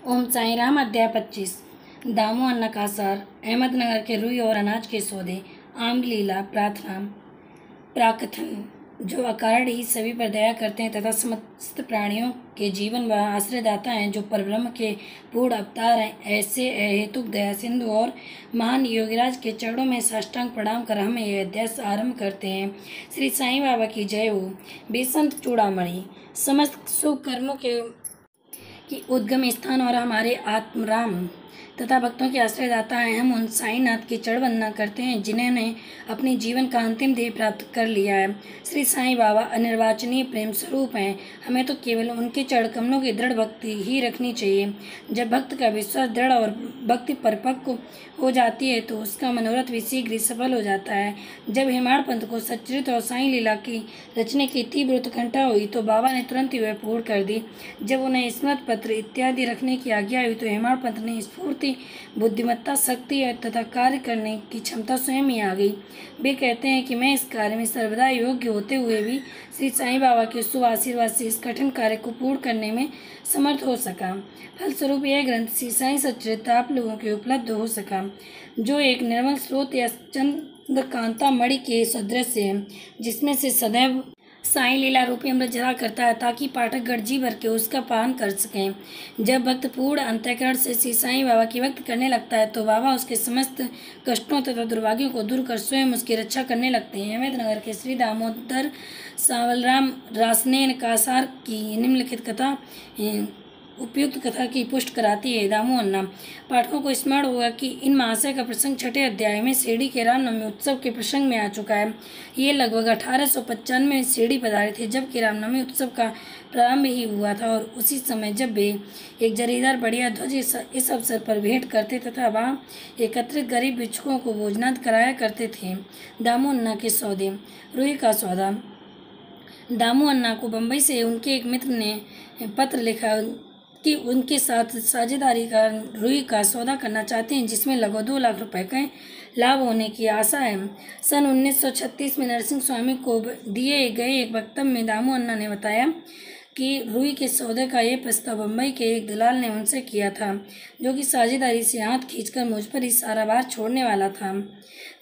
ओम साई राम। अध्याय 25। दामू अन्ना का सार, अहमदनगर के रुई और अनाज के सौदे, आम लीला, प्रार्थना, प्राकथन। जो अकारण ही सभी पर दया करते हैं तथा समस्त प्राणियों के जीवन व आश्रयदाता हैं, जो परब्रह्म के पूर्ण अवतार हैं, ऐसे अहेतुक दया सिंधु और महान योगीराज के चरणों में साष्टांग प्रणाम कर हम यह अध्याय आरंभ करते हैं। श्री साईं बाबा की जय हो। बेसंत चूड़ामणि। समस्त शुभ कर्मों के की उद्गम स्थान और हमारे आत्मराम तथा भक्तों के आश्रयदाता हैं। हम उन साईनाथ की चरण वंदना करते हैं जिन्होंने अपने जीवन का अंतिम ध्येय प्राप्त कर लिया है। श्री साईं बाबा अनिर्वचनीय प्रेम स्वरूप हैं। हमें तो केवल उनके चरण कमलों की दृढ़ भक्ति ही रखनी चाहिए। जब भक्त का विश्वास दृढ़ और भक्ति परिपक्व हो जाती है तो उसका मनोरथ भी शीघ्र ही सफल हो जाता है। जब हेमाड़ पंथ को सच्चरित और साईं लीला की रचने की तीव्र उत्कंठा हुई तो बाबा ने तुरंत ही वह पूर्ण कर दी। जब उन्हें स्मृत पत्र इत्यादि रखने की आज्ञा हुई तो हेमाड़ पंथ ने स्फूर्ति, बुद्धिमत्ता, शक्ति तथा कार्य करने की क्षमता स्वयं ही आ गई। वे कहते हैं कि मैं इस कार्य में सर्वदा योग्य होते हुए भी श्री साईं बाबा के शुभ आशीर्वाद से इस कठिन कार्य को पूर्ण करने में समर्थ हो सका। फलस्वरूप यह ग्रंथ श्री साईं सच्चरित्र आप लोगों के उपलब्ध हो सका, जो एक निर्मल स्रोत या चंद्रकांता मणि के सदृश है, जिसमें से सदैव साईं लीला रूपी अमृत झरा करता है, ताकि पाठकगण जी भर के उसका पान कर सकें। जब भक्त पूर्ण अंतःकरण से श्री साईं बाबा की भक्ति करने लगता है तो बाबा उसके समस्त कष्टों तथा दुर्भाग्यों को दूर कर स्वयं उसकी रक्षा करने लगते हैं। अहमदनगर के श्री दामोदर सावलराम रासनेन कासार की निम्नलिखित कथा उपयुक्त कथा की पुष्ट कराती है। दामू अन्ना। पाठकों को स्मरण होगा कि इन महाशय का प्रसंग 6ठे अध्याय में शिरडी के रामनवमी उत्सव के प्रसंग में आ चुका है। ये लगभग 1895 में शिरडी पधारे थे, जबकि रामनवमी उत्सव का प्रारंभ ही हुआ था, और उसी समय जब वे एक जरीदार बढ़िया ध्वज इस अवसर पर भेंट करते तथा वहाँ एकत्रित गरीब भिक्षुकों को भोजनाद कराया करते थे। दामू अन्ना के सौदे। रुई का सौदा। दामू अन्ना को बम्बई से उनके एक मित्र ने पत्र लिखा कि उनके साथ साझेदारी का रुई का सौदा करना चाहते हैं, जिसमें लगभग 2 लाख रुपए का लाभ होने की आशा है। सन 1936 में नरसिंह स्वामी को दिए गए एक वक्तव्य में दामू अन्ना ने बताया कि रुई के सौदे का यह प्रस्ताव बम्बई के एक दलाल ने उनसे किया था, जो कि साझेदारी से हाथ खींचकर मुझ पर ही सारा भार छोड़ने वाला था।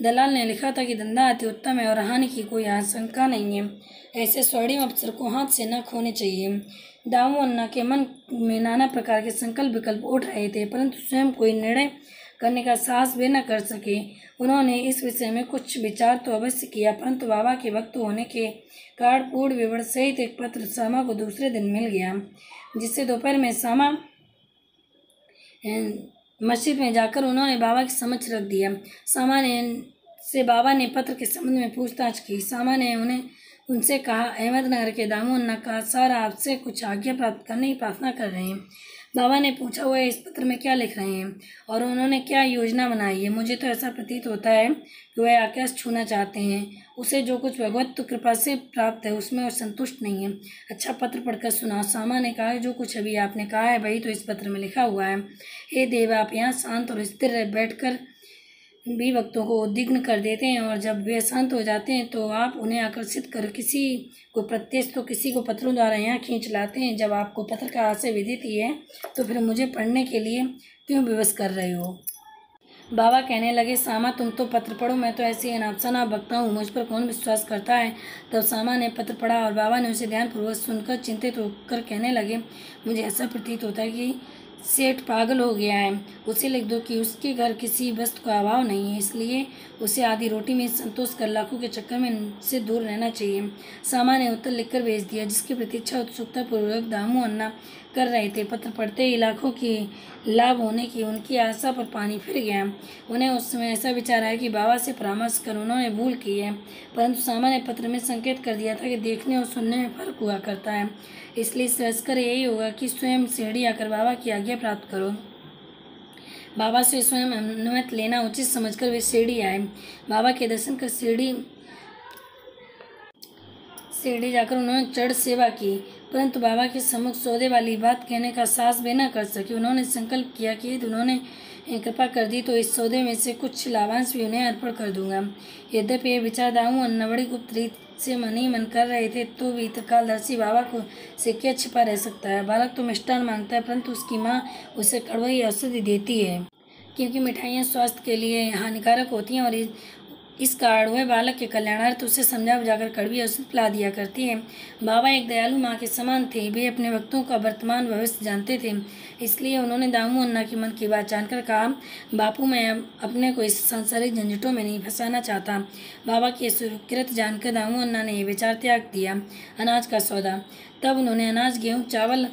दलाल ने लिखा था कि धंधा अति उत्तम है और हानि की कोई आशंका नहीं है। ऐसे स्वर्णिम अवसर को हाथ से न खोने चाहिए। दामू अन्ना के मन में नाना प्रकार के संकल्प विकल्प उठ रहे थे, परंतु स्वयं कोई निर्णय करने का साहस वे न कर सके। उन्होंने इस विषय में कुछ विचार तो अवश्य किया, परंतु बाबा के भक्त होने के कारण पूर्ण विवरण सहित एक पत्र सामा को दूसरे दिन मिल गया, जिससे दोपहर में सामा मस्जिद में जाकर उन्होंने बाबा के समक्ष रख दिया। सामा से बाबा ने पत्र के संबंध में पूछताछ की। सामा ने उनसे कहा, अहमदनगर के दामू अन्ना का सार आपसे कुछ आज्ञा प्राप्त करने की प्रार्थना कर रहे हैं। बाबा ने पूछा, वह इस पत्र में क्या लिख रहे हैं और उन्होंने क्या योजना बनाई है। मुझे तो ऐसा प्रतीत होता है कि वह आकाश छूना चाहते हैं। उसे जो कुछ भगवत कृपा से प्राप्त है उसमें वह संतुष्ट नहीं है। अच्छा, पत्र पढ़कर सुनाओ। सामा ने कहा, जो कुछ अभी आपने कहा है वही तो इस पत्र में लिखा हुआ है। हे देव, आप यहाँ शांत और स्थिर बैठकर भी भक्तों को उद्विग्न कर देते हैं, और जब वे शांत हो जाते हैं तो आप उन्हें आकर्षित कर किसी को प्रत्यक्ष तो किसी को पत्रों द्वारा यहाँ खींच लाते हैं। जब आपको पत्र का आशय विदित ही है तो फिर मुझे पढ़ने के लिए क्यों विवश कर रहे हो। बाबा कहने लगे, सामा तुम तो पत्र पढ़ो, मैं तो ऐसी अनापशना भक्ता हूँ, मुझ पर कौन विश्वास करता है। तब सामा ने पत्र पढ़ा और बाबा ने उसे ध्यानपूर्वक सुनकर चिंतित होकर कहने लगे, मुझे ऐसा प्रतीत होता है कि सेठ पागल हो गया है। उसे लिख दो कि उसके घर किसी वस्तु का अभाव नहीं है, इसलिए उसे आधी रोटी में संतोष कर लाखों के चक्कर में से दूर रहना चाहिए। सामा ने उत्तर लिखकर भेज दिया, जिसकी प्रतीक्षा उत्सुकता पूर्वक दामू अन्ना कर रहे थे। पत्र पढ़ते ही लाखों की लाभ होने की उनकी आशा पर पानी फिर गया। उन्हें उस समय ऐसा विचार आया कि बाबा से परामर्श कर उन्होंने भूल की है, परंतु सामा ने पत्र में संकेत कर दिया था कि देखने और सुनने में फर्क हुआ करता है, इसलिए श्रेयस्कर यही होगा कि स्वयं शिरडी आकर बाबा की आज्ञा प्राप्त करो। बाबा से स्वयं अनुमति लेना उचित समझकर वे शिरडी आए। बाबा के दर्शन कर शिरडी जाकर उन्होंने चरण सेवा की। परंतु बाबा के सम्मुख सौदे वाली बात कहने का साहस भी न कर सके। उन्होंने संकल्प किया कि यदि उन्होंने कृपा कर दी तो इस सौदे में से कुछ लाभांश भी उन्हें अर्पण कर दूंगा। यद्यपि ये विचार दामू अन्ना बड़ी गुप्त रीत से मन ही मन कर रहे थे, तो भी त्रिकालदर्शी बाबा को से क्या छिपा रह सकता है। बालक तो मिष्ठान मांगता है, परंतु उसकी माँ उसे कड़वी औषधि देती है, क्योंकि मिठाइयाँ स्वास्थ्य के लिए हानिकारक होती हैं और इस कारण वह बालक के कल्याणार्थ उसे समझा बुझाकर कड़वी औषधि पिला दिया करती है। बाबा एक दयालु माँ के समान थे। वे अपने भक्तों का वर्तमान भविष्य जानते थे, इसलिए उन्होंने दामू अन्ना की मन की बात जानकर कहा, बापू, मैं अपने को इस सांसारिक झंझटों में नहीं फंसाना चाहता। बाबा की स्वीकृत जानकर दामू अन्ना ने यह विचार त्याग दिया, अनाज का सौदा। तब उन्होंने अनाज, गेहूँ, चावल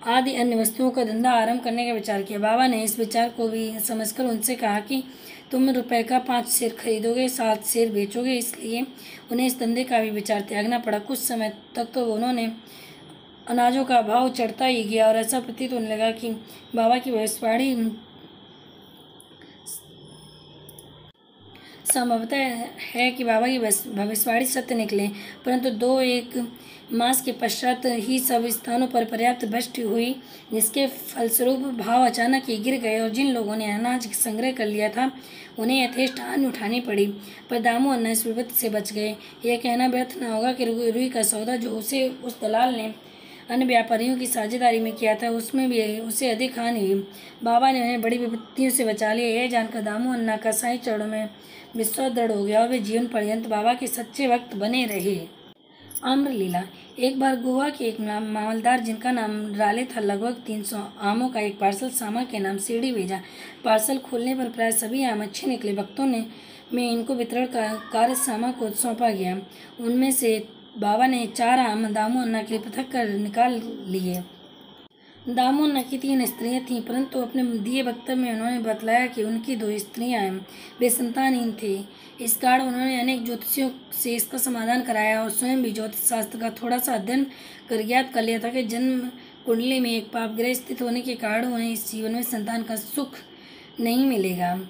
आदि अन्य वस्तुओं का धंधा आरंभ करने का विचार किया। बाबा ने इस विचार को भी समझकर उनसे कहा कि तुम रुपए का 5 सेर खरीदोगे, 7 सेर बेचोगे, इसलिए उन्हें इस धंधे का भी विचार त्यागना पड़ा। कुछ समय तक तो उन्होंने अनाजों का भाव चढ़ता ही गया और ऐसा प्रतीत होने लगा कि बाबा की भविष्यवाणी संभवतः है कि बाबा की भविष्यवाणी सत्य निकले। परंतु 2-1 मास के पश्चात ही सब स्थानों पर पर्याप्त वृष्टि हुई, जिसके फलस्वरूप भाव अचानक ही गिर गए और जिन लोगों ने अनाज संग्रह कर लिया था उन्हें यथेष्ट हानि उठानी पड़ी। पर दामू अन्ना इस विपत्ति से बच गए। यह कहना व्यर्थ न होगा कि रुई का सौदा जो उस दलाल ने अन्य व्यापारियों की साझेदारी में किया था, उसमें भी उसे अधिक हानि हुई। बाबा ने उन्हें बड़ी विपत्तियों से बचा लिया। यह जानकर दामू अन्ना का साईं चरणों में विश्वास दृढ़ हो गया और वे जीवन पर्यंत बाबा के सच्चे भक्त बने रहे। आम्र लीला। एक बार गोवा के एक मामलदार, जिनका नाम राले था, लगभग 300 आमों का एक पार्सल सामा के नाम सीढ़ी भेजा। पार्सल खोलने पर प्राय सभी आम अच्छे निकले। भक्तों में इनको वितरण का कार्य सामा को सौंपा गया। उनमें से बाबा ने 4 आम दामू अन्ना के लिए पृथक कर निकाल लिए। दामू अन्ना की 3 स्त्रियां थीं, परंतु अपने दिए वक्तव्य में उन्होंने बतलाया कि उनकी 2 स्त्रियां हैं, वे संतानहीन थे। इस कारण उन्होंने अनेक ज्योतिषियों से इसका समाधान कराया और स्वयं भी ज्योतिष शास्त्र का थोड़ा सा अध्ययन कर ज्ञात कर लिया था कि जन्म कुंडली में एक पाप ग्रह स्थित होने के कारण उन्हें इस जीवन में संतान का सुख नहीं मिलेगा।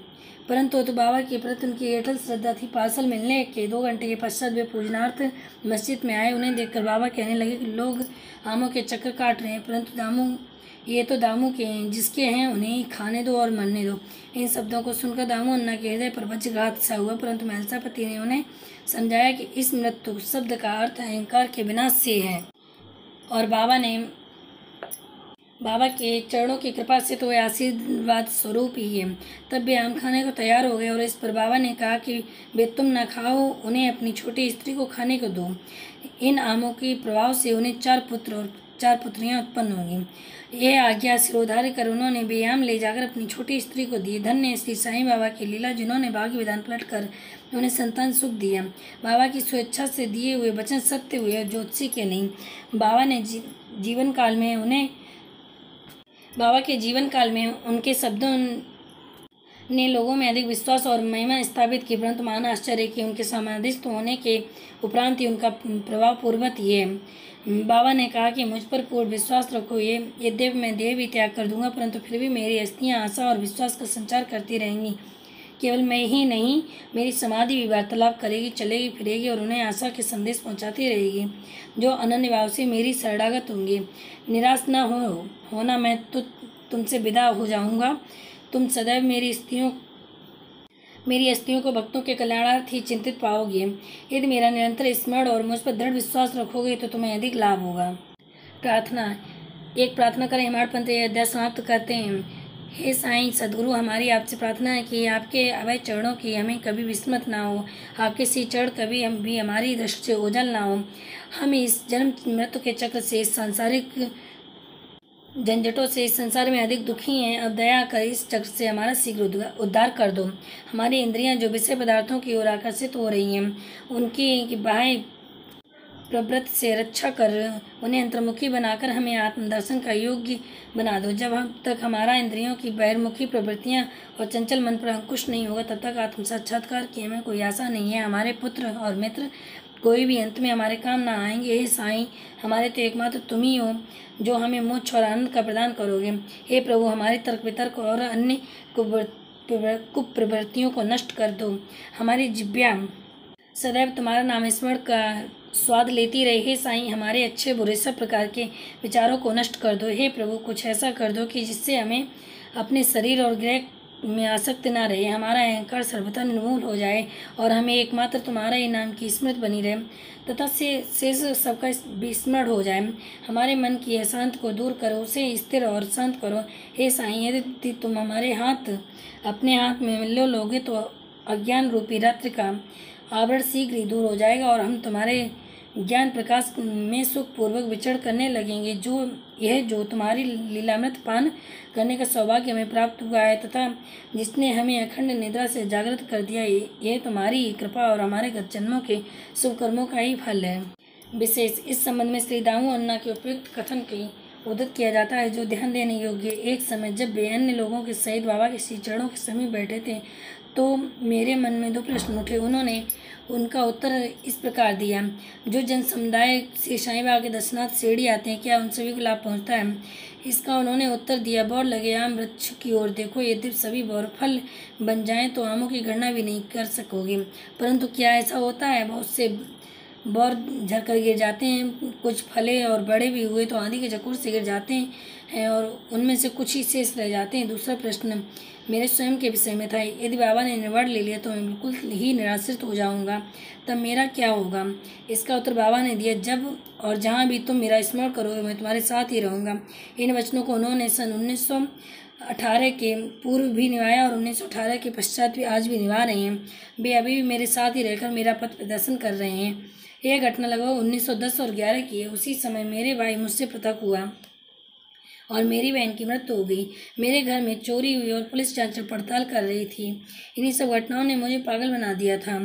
परंतु तो बाबा के प्रति उनकी अटल श्रद्धा थी। पार्सल मिलने के 2 घंटे के पश्चात वे पूजनार्थ मस्जिद में आए। उन्हें देखकर बाबा कहने लगे कि लोग आमों के चक्कर काट रहे हैं, परंतु ये तो दामू के हैं, जिसके हैं उन्हें ही खाने दो और मरने दो। इन शब्दों को सुनकर दामू अन्ना के हृदय पर वज्रघात सा हुआ, परंतु महलसापति ने उन्हें समझाया कि इस मृत्यु शब्द का अर्थ अहंकार के विनाश से है और बाबा के चरणों की कृपा से तो वे आशीर्वाद स्वरूप ही है। तब वे आम खाने को तैयार हो गए और इस पर बाबा ने कहा कि वे तुम न खाओ, उन्हें अपनी छोटी स्त्री को खाने को दो। इन आमों के प्रभाव से उन्हें 4 पुत्र और 4 पुत्रियां उत्पन्न होंगी। यह आज्ञा सिरोधार्य कर उन्होंने वे आम ले जाकर अपनी छोटी स्त्री को दिए। धन्य श्री साईं बाबा की लीला, जिन्होंने भाग्य विधान पलट कर उन्हें संतान सुख दिया। बाबा की स्वेच्छा से दिए हुए वचन सत्य हुए, ज्योतिषी के नहीं। बाबा के जीवन काल में उनके शब्दों ने लोगों में अधिक विश्वास और महिमा स्थापित की, परंतु महान आश्चर्य कि उनके समाधिस्थ होने के उपरांत ही उनका प्रभाव पूर्वत ही है। बाबा ने कहा कि मुझ पर पूर्ण विश्वास रखो। यद्यपि मैं देह भी त्याग कर दूंगा, परंतु फिर भी मेरी अस्थियां आशा और विश्वास का संचार करती रहेंगी। केवल मैं ही नहीं, मेरी समाधि भी वार्तालाप करेगी, चलेगी फिरेगी और उन्हें आशा के संदेश पहुंचाती रहेगी, जो अनन्य भाव से मेरी शरणागत होंगे। निराश न होना, मैं तो तुमसे विदा हो जाऊंगा। तुम सदैव मेरी अस्थियों को भक्तों के कल्याणार्थ ही चिंतित पाओगे। यदि मेरा निरंतर स्मरण और मुझ पर दृढ़ विश्वास रखोगे तो तुम्हें अधिक लाभ होगा। प्रार्थना। एक प्रार्थना कर हेमाडपंत यह अध्याय समाप्त करते हैं। हे साईं सद्गुरु, हमारी आपसे प्रार्थना है कि आपके अभय चरणों की हमें कभी विस्मृत ना हो। आपके श्री चरण कभी भी हमारी दृष्टि से ओझल ना हो। हम इस जन्म मृत्यु के चक्र से, इस सांसारिक झंझटों से इस संसार में अधिक दुखी हैं। अब दया कर इस चक्र से हमारा शीघ्र उद्धार कर दो। हमारी इंद्रियां जो विषय पदार्थों की ओर आकर्षित हो रही हैं, उनकी बाह्य प्रवृत्ति से रक्षा कर उन्हें अंतर्मुखी बनाकर हमें आत्मदर्शन का योग्य बना दो। जब तक हमारा इंद्रियों की बहिर्मुखी प्रवृत्तियां और चंचल मन पर अंकुश नहीं होगा, तब तक आत्म साक्षात्कार की हमें कोई आशा नहीं है। हमारे पुत्र और मित्र कोई भी अंत में हमारे काम ना आएंगे। हे साईं, हमारे तो एकमात्र तुम ही हो जो हमें मोक्ष और आनंद का प्रदान करोगे। हे प्रभु, हमारे तर्क वितर्क और अन्य कुप्रवृत्तियों को नष्ट कर दो। हमारी जिह्वा सदैव तुम्हारा नाम स्मरण स्वाद लेती रही। हे साईं, हमारे अच्छे बुरे सब प्रकार के विचारों को नष्ट कर दो। हे प्रभु, कुछ ऐसा कर दो कि जिससे हमें अपने शरीर और ग्रह में आसक्त ना रहे, हमारा अहंकार सर्वथा निर्मूल हो जाए और हमें एकमात्र तुम्हारा ही नाम की स्मृत बनी रहे तथा शेष सबका विस्मरण हो जाए। हमारे मन की अशांत को दूर करो, उसे स्थिर और शांत करो। हे साईं, यदि तुम हमारे अपने हाथ में लो लोगे तो अज्ञान रूपी रात्रि का आवरण शीघ्र ही दूर हो जाएगा और हम तुम्हारे ज्ञान प्रकाश में सुखपूर्वक विचरण करने लगेंगे। जो तुम्हारी लीलामृत पान करने का सौभाग्य हमें प्राप्त हुआ है तथा जिसने हमें अखंड निद्रा से जागृत कर दिया, यह तुम्हारी कृपा और हमारे गत जन्मों के शुभ कर्मों का ही फल है। विशेष इस संबंध में श्री दामू अन्ना के उपयुक्त कथन की उद्धत किया जाता है, जो ध्यान देने योग्य। एक समय जब वे अन्य लोगों के सहित बाबा के श्री चरणों के समीप बैठे थे तो मेरे मन में दो प्रश्न उठे। उन्होंने उनका उत्तर इस प्रकार दिया, जो जन समुदाय से साईं बाबा के दर्शनार्थ शिरडी आते हैं, क्या उन सभी को लाभ पहुंचता है? इसका उन्होंने उत्तर दिया, बौर लगे आम वृक्ष की ओर देखो, यदि सभी बौर फल बन जाएं तो आमों की गणना भी नहीं कर सकोगे, परंतु क्या ऐसा होता है? बहुत से बौर झरकर गिर जाते हैं, कुछ फले और बड़े भी हुए तो आंधी के झकोर से गिर जाते हैं और उनमें से कुछ ही शेष रह जाते हैं। दूसरा प्रश्न मेरे स्वयं के विषय में था, यदि बाबा ने निर्वाण ले लिया तो मैं बिल्कुल ही निराश्रित हो जाऊंगा, तब मेरा क्या होगा? इसका उत्तर बाबा ने दिया, जब और जहाँ भी तुम मेरा स्मरण करोगे मैं तुम्हारे साथ ही रहूँगा। इन वचनों को उन्होंने सन 1918 के पूर्व भी निभाया और 1918 के पश्चात भी आज भी निभा रहे हैं। वे अभी भी मेरे साथ ही रहकर मेरा पथ प्रदर्शन कर रहे हैं। यह घटना लगभग 1910 और 11 की है। उसी समय मेरे भाई मुझसे पृथक हुआ और मेरी बहन की मृत्यु हो गई। मेरे घर में चोरी हुई और पुलिस जांच पड़ताल कर रही थी। इन्हीं सब घटनाओं ने मुझे पागल बना दिया था।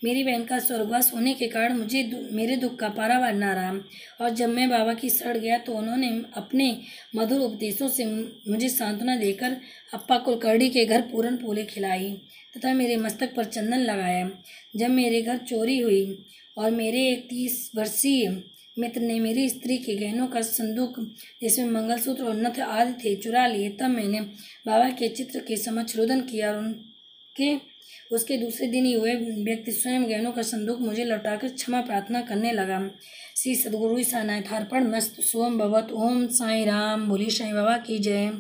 मेरी बहन का स्वर्गवास होने के कारण मुझे मेरे दुख का पारावार न रहा और जब मैं बाबा की शरण गया तो उन्होंने अपने मधुर उपदेशों से मुझे सांत्वना देकर अप्पा कुलकर्णी के घर पूरन पोले खिलाई तथा मेरे मस्तक पर चंदन लगाया। जब मेरे घर चोरी हुई और मेरे एक 30 वर्षीय मित्र ने मेरी स्त्री के गहनों का संदूक जिसमें मंगलसूत्र और नथ आदि थे चुरा लिए, तब मैंने बाबा के चित्र के समक्ष रुदन किया और उसके दूसरे दिन ही हुए व्यक्ति स्वयं गहनों का संदूक मुझे लौटाकर क्षमा प्रार्थना करने लगा। श्री सद्गुरु सानाथ अर्पण मस्त। सोम भवत। ओम साईं राम। बोली साईं बाबा की जय।